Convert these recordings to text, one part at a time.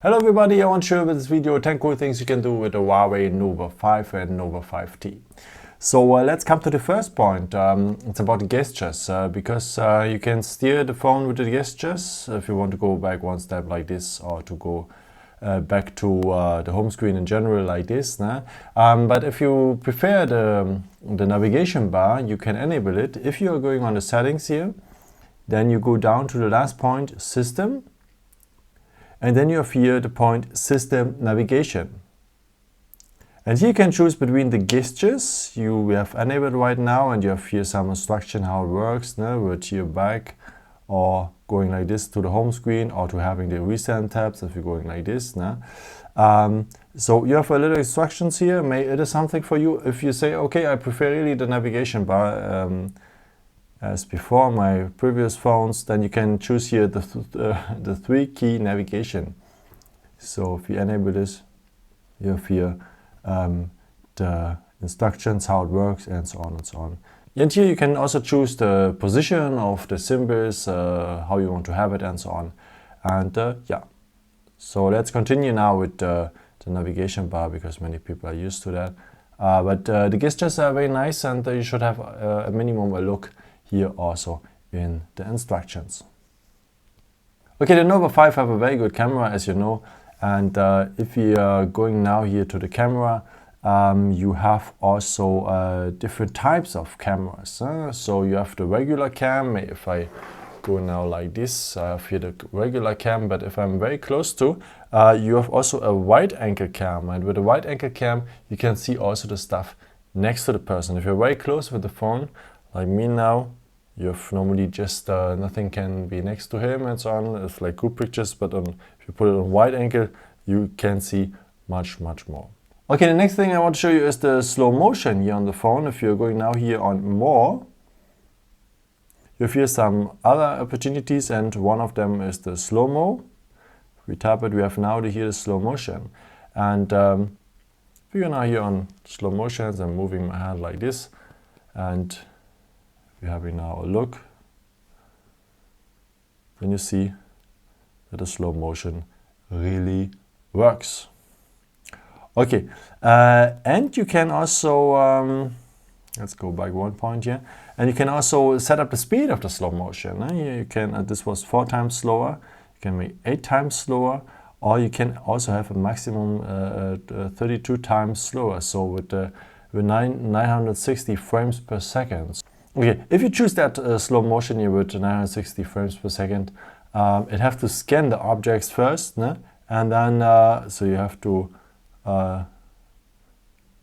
Hello everybody, I want to show you with this video 10 cool things you can do with the Huawei Nova 5 and Nova 5T. So let's come to the first point. It's about the gestures because you can steer the phone with the gestures if you want to go back one step like this, or to go back to the home screen in general like this. But if you prefer the navigation bar, you can enable it. If you are going on the settings here, then you go down to the last point, System. And then you have here the point System Navigation. And here you can choose between the gestures you have enabled right now, and you have here some instruction how it works, with here back, or going like this to the home screen, or to having the recent tabs if you're going like this. So you have a little instructions here. It is something for you if you say, okay, I prefer really the navigation bar as before my previous phones. Then you can choose here the 3-key navigation. So if you enable this, you have here the instructions, how it works, and so on and so on. And here you can also choose the position of the symbols, how you want to have it, and so on. And yeah, so let's continue now with the navigation bar, because many people are used to that. But the gestures are very nice, and you should have a minimum a look here also in the instructions. Okay, the Nova 5 have a very good camera, as you know, and if we are going now here to the camera, you have also different types of cameras. So you have the regular cam. If I go now like this, I have here the regular cam, but if I'm very close to, you have also a wide angle cam, and with a wide angle cam you can see also the stuff next to the person. If you're very close with the phone, like me now, you have normally just nothing can be next to him and so on. It's like good pictures, but if you put it on wide angle, you can see much more. Okay, the next thing I want to show you is the slow motion here on the phone. If you're going now here on More, you have here some other opportunities, and one of them is the slow-mo. If we tap it, we have now here the slow motion. And if you're now here on slow motions, I'm moving my hand like this, and we're having now a look, then you see that the slow motion really works. Okay, and you can also, let's go back one point here, and you can also set up the speed of the slow motion. Here you can, this was 4 times slower, you can make 8 times slower, or you can also have a maximum 32 times slower, so with 960 frames per second. Okay, if you choose that slow motion here with 960 frames per second, it have to scan the objects first, and then so you have to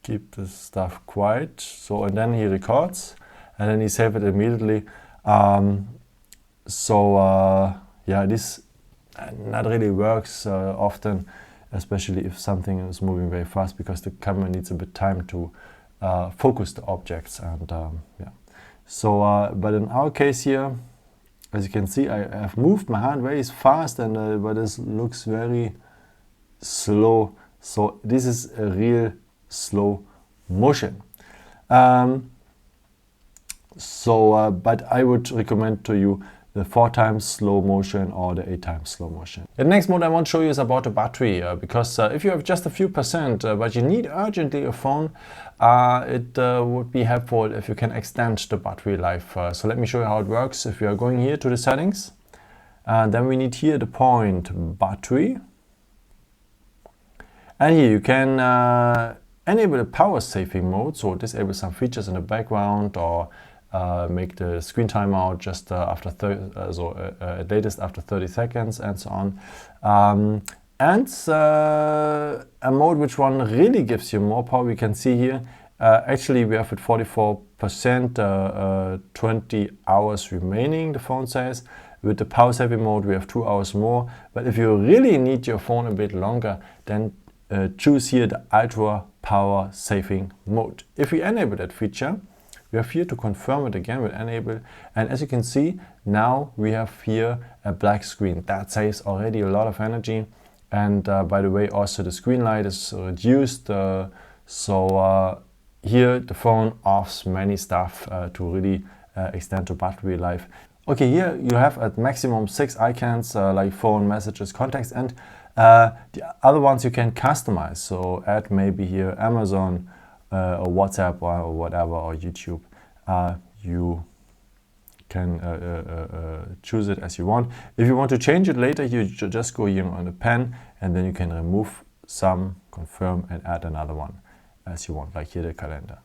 keep this stuff quiet. So, and then he records, and then he save it immediately. Yeah, this not really works often, especially if something is moving very fast, because the camera needs a bit time to focus the objects, and yeah. So, but in our case here, as you can see, I have moved my hand very fast, and but this looks very slow. So this is a real slow motion. But I would recommend to you the 4 times slow motion or the 8 times slow motion. The next mode I want to show you is about the battery, because if you have just a few percent, but you need urgently a phone, it would be helpful if you can extend the battery life. So let me show you how it works. If you are going here to the settings, then we need here the point battery. And here you can enable the power saving mode, so disable some features in the background, or make the screen timeout just after at latest after 30 seconds, and so on. And a mode which one really gives you more power, we can see here. Actually, we have at 44%, 20 hours remaining, the phone says. With the power saving mode, we have 2 hours more. But if you really need your phone a bit longer, then choose here the ultra power saving mode. If we enable that feature, we have here to confirm it again with enable, and as you can see, now we have here a black screen. That saves already a lot of energy, and by the way, also the screen light is reduced, so here the phone offers many stuff to really extend the battery life. Okay, here you have at maximum 6 icons like phone, messages, contacts, and The other ones you can customize, so add maybe here Amazon or WhatsApp or whatever, or YouTube. You can choose it as you want. If you want to change it later, you just go here on the pen, and then you can remove some, confirm, and add another one as you want, like here the calendar.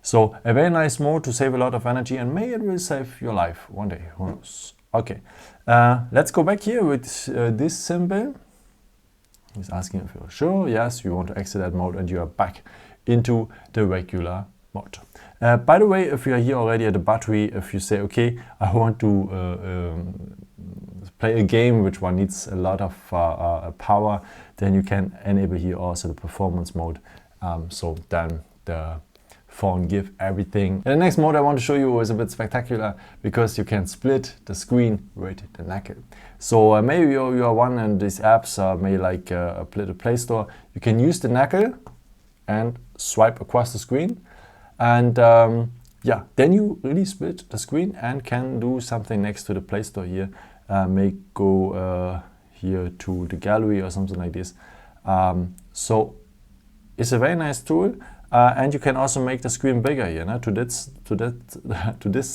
So a very nice mode to save a lot of energy, and may it will save your life one day, who knows. Okay, let's go back here with this symbol. He's asking if you're sure. Yes, you want to exit that mode, and you are back into the regular mode. By the way, if you are here already at the battery, if you say, okay, I want to play a game which one needs a lot of power, then you can enable here also the performance mode. So then the phone give everything. And the next mode I want to show you is a bit spectacular, because you can split the screen with the knuckle. So maybe you are one and these apps may like a Play Store. You can use the knuckle and swipe across the screen, and yeah, then you really split the screen and can do something next to the Play Store here. May go here to the gallery or something like this. So it's a very nice tool, and you can also make the screen bigger here, no? to this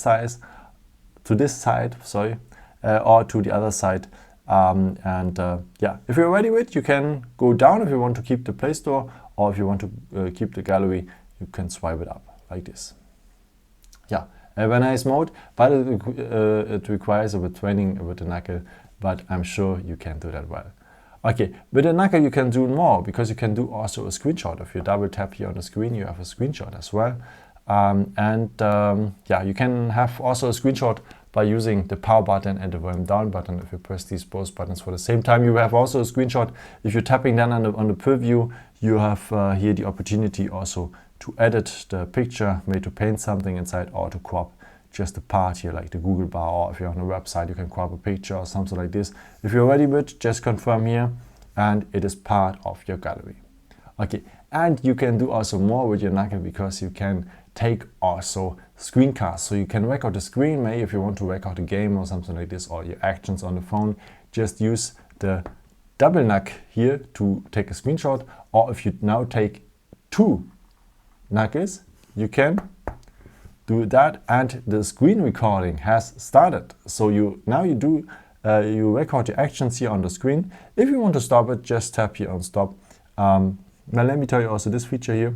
side, sorry, or to the other side. Yeah, if you're ready with it, you can go down if you want to keep the Play Store, or if you want to keep the gallery, you can swipe it up like this. Yeah, a very nice mode, but it requires a bit training with the knuckle, but I'm sure you can do that well. Okay, with the knuckle you can do more, because you can do also a screenshot. If you double tap here on the screen, you have a screenshot as well. Yeah, you can have also a screenshot by using the power button and the volume down button. If you press these both buttons for the same time, you have also a screenshot. If you're tapping then on the preview, you have here the opportunity also to edit the picture, maybe to paint something inside, or to crop just a part here, like the Google bar, or if you're on a website, you can crop a picture or something like this. If you're ready with it, just confirm here, and it is part of your gallery. Okay, and you can do also more with your knuckle, because you can take also screencasts. So you can record the screen, maybe if you want to record a game or something like this, or your actions on the phone, just use the double knuck here to take a screenshot. Or if you now take two knuckles, you can do that, and the screen recording has started. So you record your actions here on the screen. If you want to stop it, just tap here on stop. Now let me tell you also this feature here.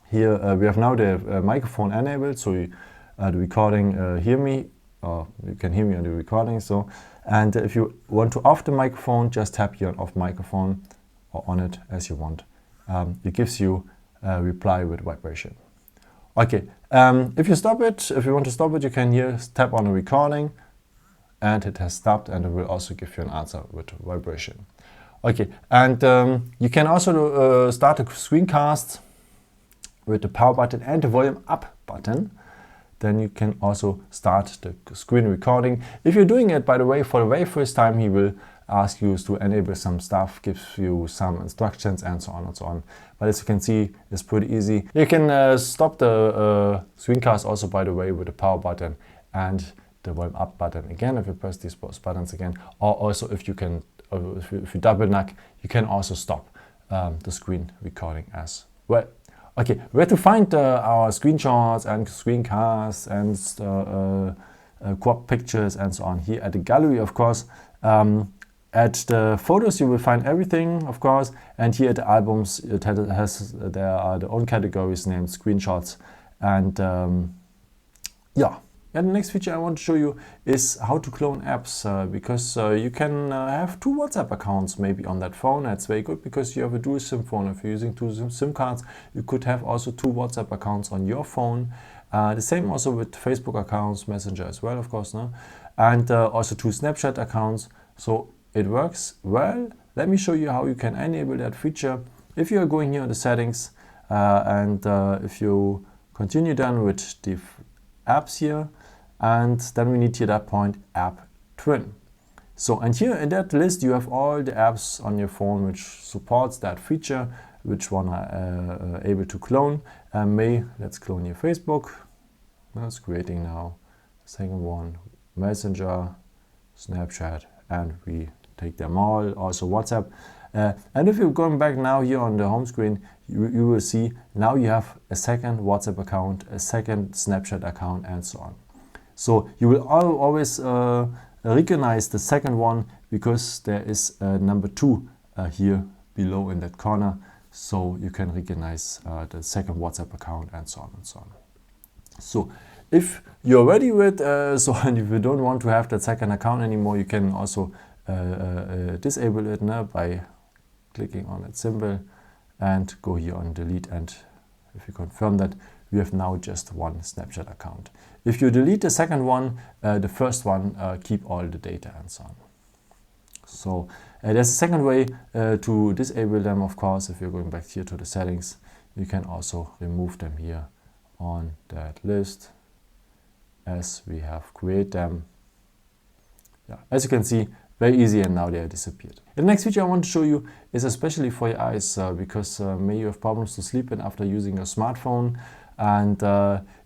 Here we have now the microphone enabled, so the recording hear me, or you can hear me on the recording. So, and if you want to off the microphone, just tap here on off microphone, or on it as you want. It gives you a reply with vibration. Okay, if you want to stop it, you can here tap on the recording, and it has stopped, and it will also give you an answer with vibration. Okay, and you can also start a screencast with the power button and the volume up button. Then you can also start the screen recording. If you're doing it, by the way, for the very first time, he will ask you to enable some stuff, gives you some instructions, and so on and so on. But as you can see, it's pretty easy. You can stop the screencast also, by the way, with the power button and the volume up button again, if you press these both buttons again. Or also if you can, if you double knuck, you can also stop the screen recording as well. Okay, where to find our screenshots and screencasts and crop pictures and so on? Here at the gallery, of course. At the photos, you will find everything, of course. And here at the albums, there are the own categories named screenshots. And yeah. And the next feature I want to show you is how to clone apps, because you can have two WhatsApp accounts maybe on that phone. That's very good, because you have a dual SIM phone. If you're using two SIM cards, you could have also two WhatsApp accounts on your phone. The same also with Facebook accounts, Messenger as well, of course, no? And also two Snapchat accounts. So it works well. Let me show you how you can enable that feature. If you are going here on the settings, and if you continue then with the apps here, and then we need here at that point app twin. So, and here in that list you have all the apps on your phone which supports that feature, which one are able to clone. Let's clone your Facebook. That's creating now. Second one, Messenger, Snapchat, and we take them all. Also WhatsApp. And if you're going back now here on the home screen, you will see now you have a second WhatsApp account, a second Snapchat account, and so on. So you will always recognize the second one because there is number 2 here below in that corner. So you can recognize the second WhatsApp account, and so on and so on. So if you're ready with, and if you don't want to have that second account anymore, you can also disable it now by clicking on that symbol and go here on delete. And if you confirm that, we have now just one Snapchat account. If you delete the second one, the first one keep all the data and so on. So there's a second way to disable them, of course. If you're going back here to the settings, you can also remove them here on that list as we have created them. Yeah, as you can see, very easy, and now they are disappeared. The next feature I want to show you is especially for your eyes because maybe you have problems to sleep in after using your smartphone, and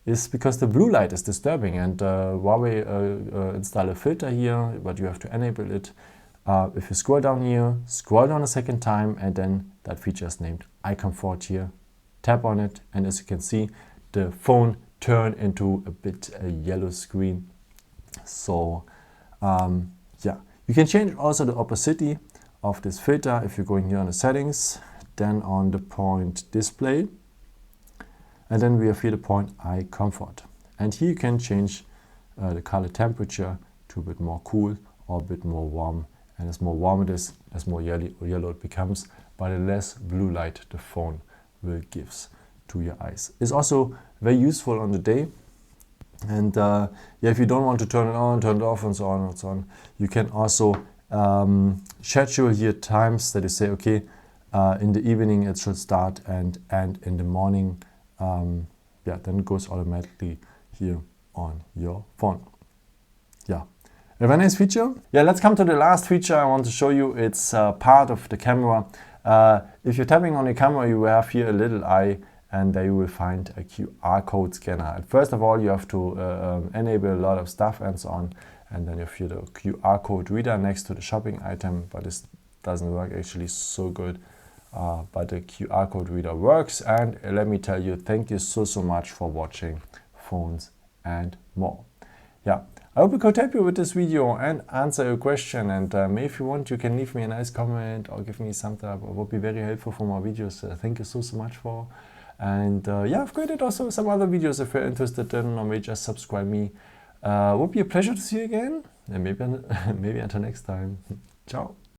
it's because the blue light is disturbing, and Huawei install a filter here, but you have to enable it. If you scroll down here, scroll down a second time, and then that feature is named Eye Comfort here. Tap on it, and as you can see, the phone turn into a bit a yellow screen. So yeah, you can change also the opacity of this filter if you're going here on the settings, then on the point display, and then we have here the point Eye Comfort. And here you can change the color temperature to a bit more cool or a bit more warm. And as more warm it is, as more yellow it becomes, but the less blue light the phone will gives to your eyes. It's also very useful on the day. And yeah, if you don't want to turn it on, turn it off, and so on and so on, you can also schedule here times that you say, okay, in the evening it should start and end in the morning. Yeah, then it goes automatically here on your phone. Yeah, a very nice feature. Yeah, let's come to the last feature I want to show you. It's part of the camera. If you're tapping on the camera, you have here a little eye, and there you will find a QR code scanner. And first of all, you have to enable a lot of stuff and so on, and then you have here the QR code reader next to the shopping item, but this doesn't work actually so good. But the QR code reader works, and let me tell you, thank you so much for watching Phones and More. Yeah, I hope I could help you with this video and answer your question, and maybe if you want, you can leave me a nice comment or give me some thumbs up. It would be very helpful for my videos. Thank you so much for. And yeah, I've created also some other videos if you're interested in, or maybe just subscribe me. Would be a pleasure to see you again, and maybe until next time. Ciao.